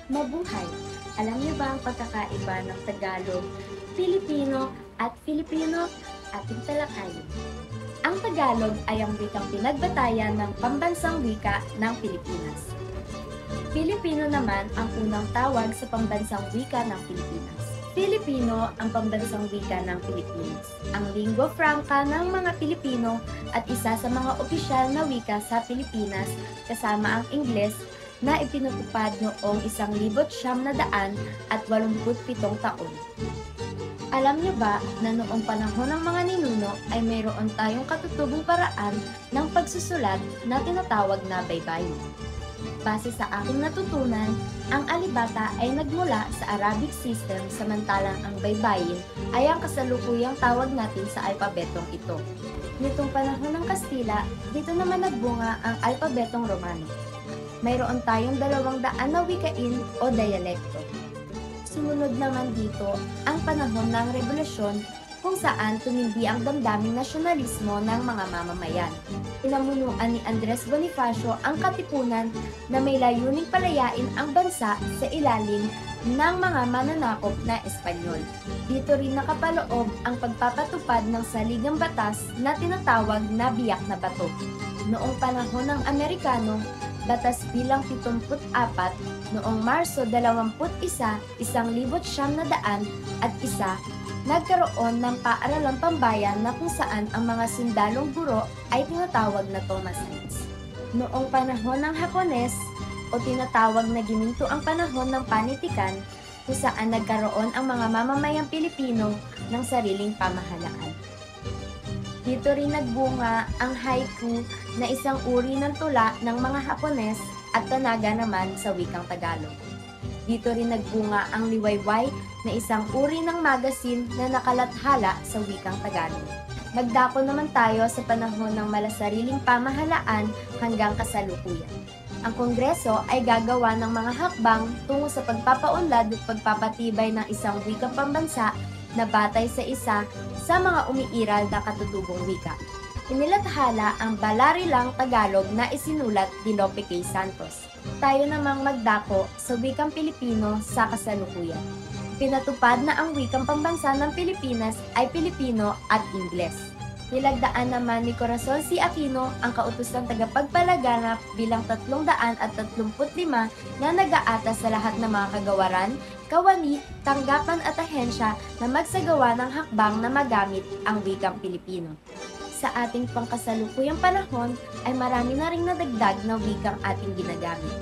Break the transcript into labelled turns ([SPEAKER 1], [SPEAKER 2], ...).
[SPEAKER 1] Mabuhay! Alam niyo ba ang pagkakaiba ng Tagalog, Pilipino at Filipino? Ating talakayin. Ang Tagalog ay ang wikang pinagbatayan ng pambansang wika ng Pilipinas. Filipino naman ang unang tawag sa pambansang wika ng Pilipinas. Filipino ang pambansang wika ng Pilipinas, ang lingua franca ng mga Pilipino at isa sa mga opisyal na wika sa Pilipinas kasama ang Ingles na ipinatupad noong 1987 taon. Alam niyo ba na noong panahon ng mga ninuno ay mayroon tayong katutubong paraan ng pagsusulat na tinatawag na baybayin? Base sa aking natutunan, ang alibata ay nagmula sa Arabic system samantalang ang baybayin ay ang kasalukuyang tawag natin sa alpabetong ito. Nitong panahon ng Kastila, dito naman nagbunga ang alpabetong Romano. Mayroon tayong 200 na wikain o dialekto. Sumunod naman dito ang panahon ng Revolusyon kung saan tumindi ang damdaming nasyonalismo ng mga mamamayan. Pinamunuan ni Andres Bonifacio ang katipunan na may layuning palayain ang bansa sa ilalim ng mga mananakop na Espanyol. Dito rin nakapaloob ang pagpapatupad ng saligang batas na tinatawag na Biak na Bato. Noong panahon ng Amerikano, Batas bilang 74 noong Marso 21, 1901, nagkaroon ng paaralang pambayan na kung saan ang mga sundalong guro ay tinatawag na Thomasines. Noong panahon ng Hapones o tinatawag na gininto ang panahon ng panitikan, kung saan nagkaroon ang mga mamamayang Pilipino ng sariling pamahalaan. Dito rin nagbunga ang haiku na isang uri ng tula ng mga Hapones at tanaga naman sa wikang Tagalog. Dito rin nagbunga ang liwayway na isang uri ng magazine na nakalathala sa wikang Tagalog. Magdako naman tayo sa panahon ng malasariling pamahalaan hanggang kasalukuyan. Ang Kongreso ay gagawa ng mga hakbang tungo sa pagpapaunlad at pagpapatibay ng isang wikang pambansa na batay sa isa sa mga umiiral na katutubong wika. Inilathala ang Balarilang Tagalog na isinulat ni Lope K. Santos. Tayo namang magdako sa wikang Pilipino sa kasalukuyan. Pinatupad na ang wikang pambansa ng Pilipinas ay Pilipino at Ingles. Nilagdaan naman ni Corazon C. Aquino ang kautosang tagapagpalaganap bilang 335 na nag-aata sa lahat ng mga kagawaran, kawani, tanggapan at ahensya na magsagawa ng hakbang na magamit ang wikang Pilipino. Sa ating pangkasalukuyang panahon ay marami na ring nadagdag na wikang ating ginagamit.